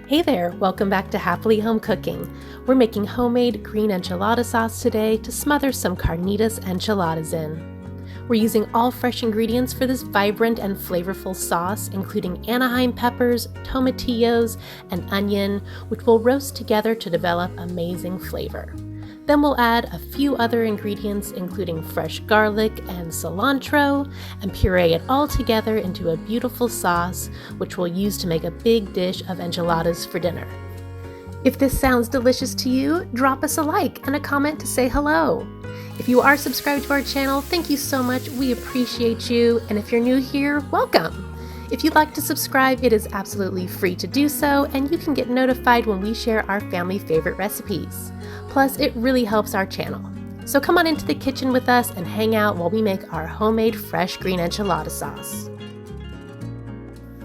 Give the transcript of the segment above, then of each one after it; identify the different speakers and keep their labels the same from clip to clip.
Speaker 1: Hey there, welcome back to Happily Home Cooking. We're making homemade green enchilada sauce today to smother some carnitas enchiladas in. We're using all fresh ingredients for this vibrant and flavorful sauce, including anaheim peppers, tomatillos, and onion, which will roast together to develop amazing flavor. Then we'll add a few other ingredients, including fresh garlic and cilantro, and puree it all together into a beautiful sauce, which we'll use to make a big dish of enchiladas for dinner. If this sounds delicious to you, drop us a like and a comment to say hello. If you are subscribed to our channel, thank you so much. We appreciate you. And if you're new here, welcome. If you'd like to subscribe, it is absolutely free to do so, and you can get notified when we share our family favorite recipes. Plus, it really helps our channel. So come on into the kitchen with us and hang out while we make our homemade fresh green enchilada sauce.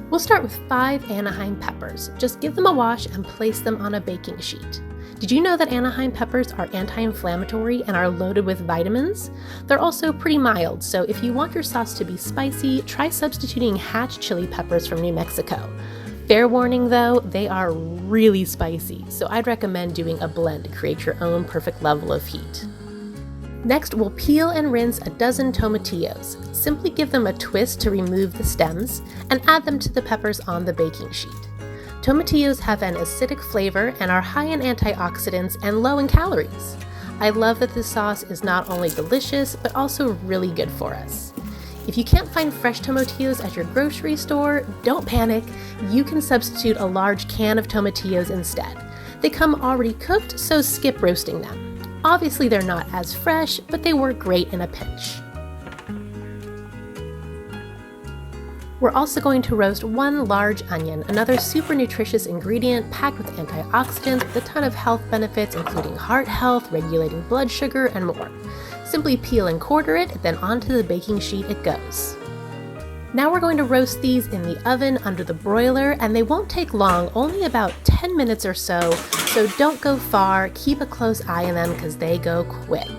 Speaker 1: We'll start with 5 anaheim peppers. Just give them a wash and place them on a baking sheet. Did you know that anaheim peppers are anti-inflammatory and are loaded with vitamins? They're also pretty mild, so if you want your sauce to be spicy, try substituting hatch chili peppers from New Mexico. Fair warning though, they are really spicy, so I'd recommend doing a blend to create your own perfect level of heat. Next, we'll peel and rinse a dozen tomatillos. Simply give them a twist to remove the stems and add them to the peppers on the baking sheet. Tomatillos have an acidic flavor and are high in antioxidants and low in calories. I love that this sauce is not only delicious, but also really good for us. If you can't find fresh tomatillos at your grocery store, don't panic. You can substitute a large can of tomatillos instead. They come already cooked, so skip roasting them. Obviously, they're not as fresh, but they work great in a pinch. We're also going to roast 1 large onion, another super nutritious ingredient packed with antioxidants with a ton of health benefits, including heart health, regulating blood sugar, and more. Simply peel and quarter it, then onto the baking sheet it goes. Now we're going to roast these in the oven under the broiler, and they won't take long, only about 10 minutes or so don't go far. Keep a close eye on them because they go quick.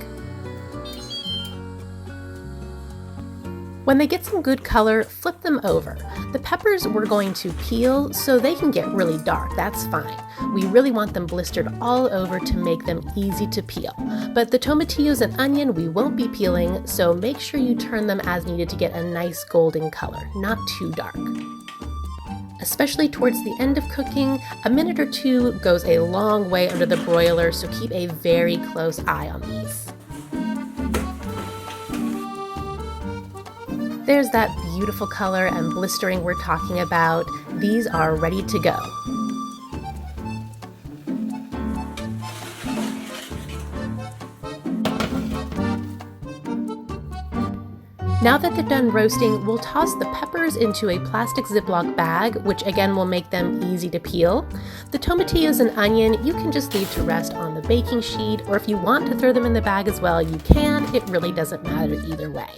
Speaker 1: When they get some good color, flip them over. The peppers we're going to peel so they can get really dark, that's fine. We really want them blistered all over to make them easy to peel. But the tomatillos and onion we won't be peeling, so make sure you turn them as needed to get a nice golden color, not too dark. Especially towards the end of cooking, a minute or 2 goes a long way under the broiler, so keep a very close eye on these. There's that beautiful color and blistering we're talking about. These are ready to go. Now that they're done roasting, we'll toss the peppers into a plastic Ziploc bag, which again will make them easy to peel. The tomatillos and onion you can just leave to rest on the baking sheet, or if you want to throw them in the bag as well, you can. It really doesn't matter either way.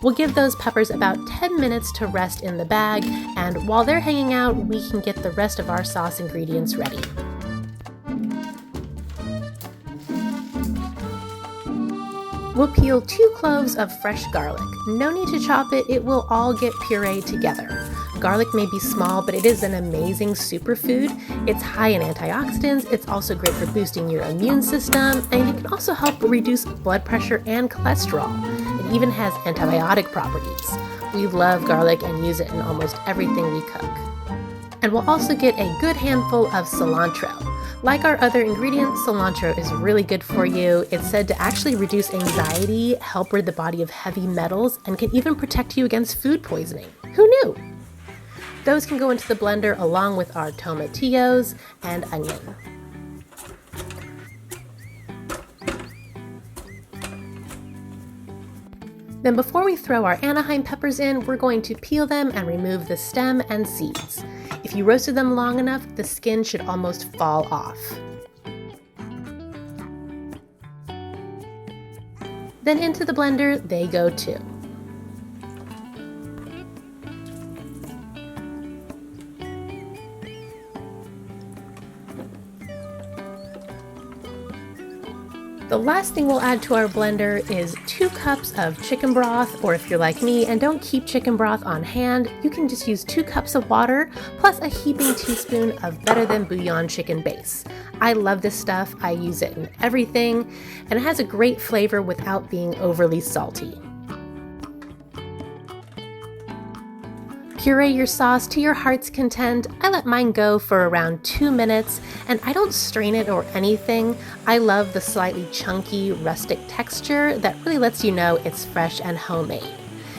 Speaker 1: We'll give those peppers about 10 minutes to rest in the bag, and while they're hanging out, we can get the rest of our sauce ingredients ready. We'll peel 2 cloves of fresh garlic. No need to chop it, it will all get pureed together. Garlic may be small, but it is an amazing superfood. It's high in antioxidants, it's also great for boosting your immune system, and it can also help reduce blood pressure and cholesterol. It even has antibiotic properties. We love garlic and use it in almost everything we cook. And we'll also get a good handful of cilantro. Like our other ingredients, cilantro is really good for you. It's said to actually reduce anxiety, help rid the body of heavy metals, and can even protect you against food poisoning. Who knew? Those can go into the blender along with our tomatillos and onion. Then before we throw our anaheim peppers in, we're going to peel them and remove the stem and seeds. If you roasted them long enough, the skin should almost fall off. Then into the blender they go too. The last thing we'll add to our blender is 2 cups of chicken broth, or if you're like me and don't keep chicken broth on hand, you can just use 2 cups of water plus a heaping teaspoon of better than bouillon chicken base. I love this stuff. I use it in everything, and it has a great flavor without being overly salty. Puree your sauce to your heart's content. I let mine go for around 2 minutes, and I don't strain it or anything. I love the slightly chunky, rustic texture that really lets you know it's fresh and homemade.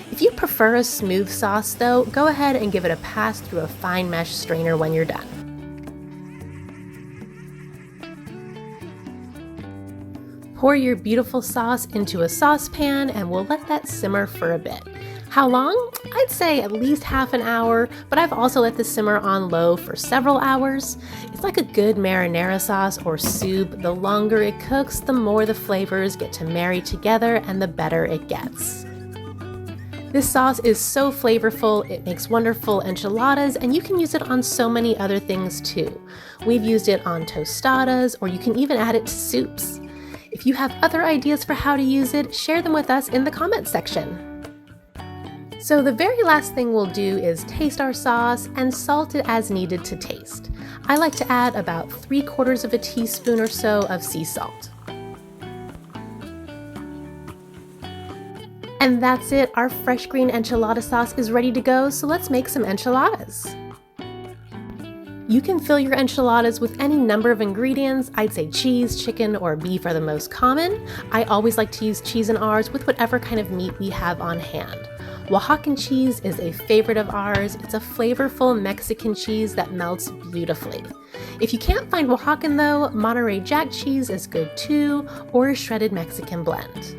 Speaker 1: If you prefer a smooth sauce though, go ahead and give it a pass through a fine mesh strainer when you're done. Pour your beautiful sauce into a saucepan and we'll let that simmer for a bit. How long? I'd say at least half an hour, but I've also let this simmer on low for several hours. It's like a good marinara sauce or soup. The longer it cooks, the more the flavors get to marry together and the better it gets. This sauce is so flavorful, it makes wonderful enchiladas, and you can use it on so many other things too. We've used it on tostadas, or you can even add it to soups. If you have other ideas for how to use it, share them with us in the comments section. So the very last thing we'll do is taste our sauce and salt it as needed to taste. I like to add about 3/4 of a teaspoon or so of sea salt. And that's it, our fresh green enchilada sauce is ready to go, so let's make some enchiladas. You can fill your enchiladas with any number of ingredients. I'd say cheese, chicken, or beef are the most common. I always like to use cheese in ours with whatever kind of meat we have on hand. Oaxacan cheese is a favorite of ours. It's a flavorful Mexican cheese that melts beautifully. If you can't find Oaxacan though, Monterey Jack cheese is good too, or a shredded Mexican blend.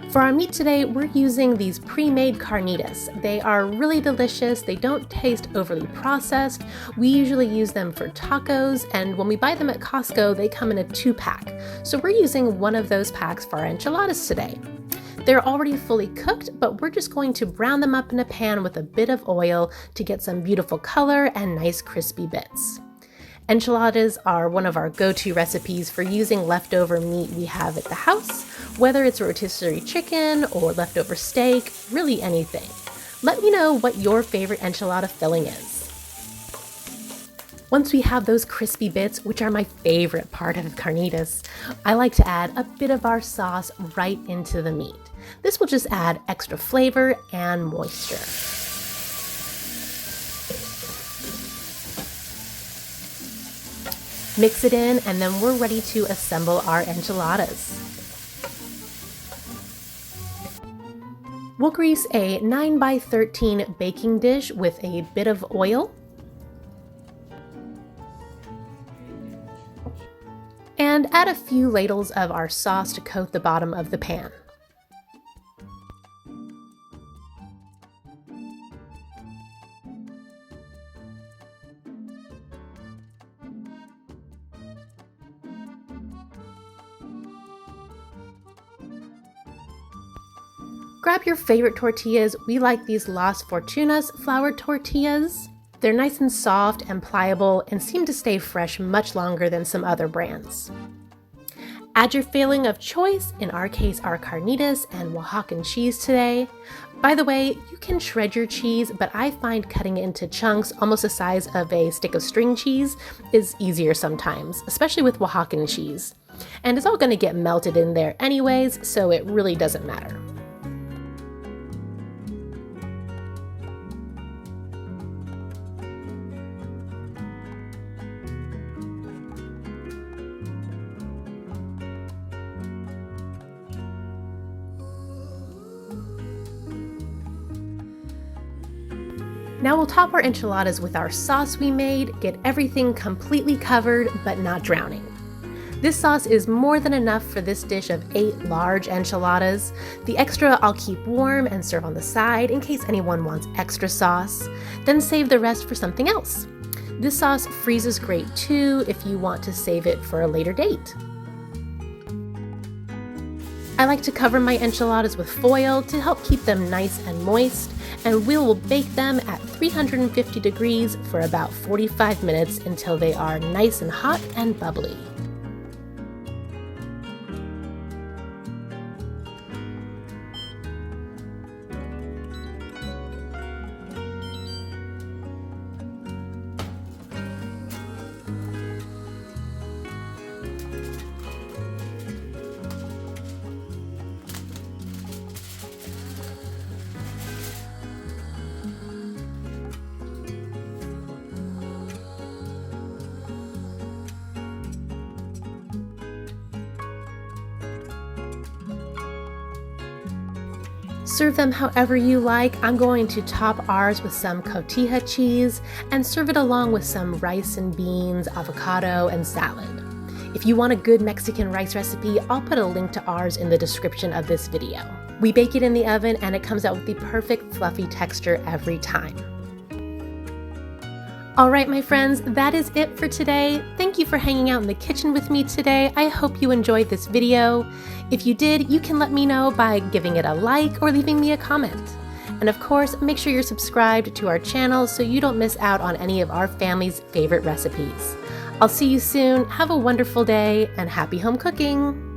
Speaker 1: For our meat today, we're using these pre-made carnitas. They are really delicious. They don't taste overly processed. We usually use them for tacos, and when we buy them at Costco, they come in a 2-pack. So we're using one of those packs for our enchiladas today. They're already fully cooked, but we're just going to brown them up in a pan with a bit of oil to get some beautiful color and nice crispy bits. Enchiladas are one of our go-to recipes for using leftover meat we have at the house, whether it's rotisserie chicken or leftover steak, really anything. Let me know what your favorite enchilada filling is. Once we have those crispy bits, which are my favorite part of carnitas, I like to add a bit of our sauce right into the meat. This will just add extra flavor and moisture. Mix it in, and then we're ready to assemble our enchiladas. We'll grease a 9x13 baking dish with a bit of oil. And add a few ladles of our sauce to coat the bottom of the pan. Grab your favorite tortillas. We like these Las Fortunas flour tortillas. They're nice and soft and pliable and seem to stay fresh much longer than some other brands. Add your filling of choice, in our case our carnitas and Oaxacan cheese today. By the way, you can shred your cheese, but I find cutting it into chunks almost the size of a stick of string cheese is easier sometimes, especially with Oaxacan cheese. And it's all going to get melted in there anyways, so it really doesn't matter. Now we'll top our enchiladas with our sauce we made, get everything completely covered but not drowning. This sauce is more than enough for this dish of 8 large enchiladas. The extra I'll keep warm and serve on the side in case anyone wants extra sauce, then save the rest for something else. This sauce freezes great too if you want to save it for a later date. I like to cover my enchiladas with foil to help keep them nice and moist, and we will bake them at 350 degrees for about 45 minutes until they are nice and hot and bubbly. Serve them however you like. I'm going to top ours with some cotija cheese and serve it along with some rice and beans, avocado, and salad. If you want a good Mexican rice recipe, I'll put a link to ours in the description of this video. We bake it in the oven and it comes out with the perfect fluffy texture every time. All right, my friends, that is it for today. Thank you for hanging out in the kitchen with me today. I hope you enjoyed this video. If you did, you can let me know by giving it a like or leaving me a comment. And of course, make sure you're subscribed to our channel so you don't miss out on any of our family's favorite recipes. I'll see you soon. Have a wonderful day and happy home cooking!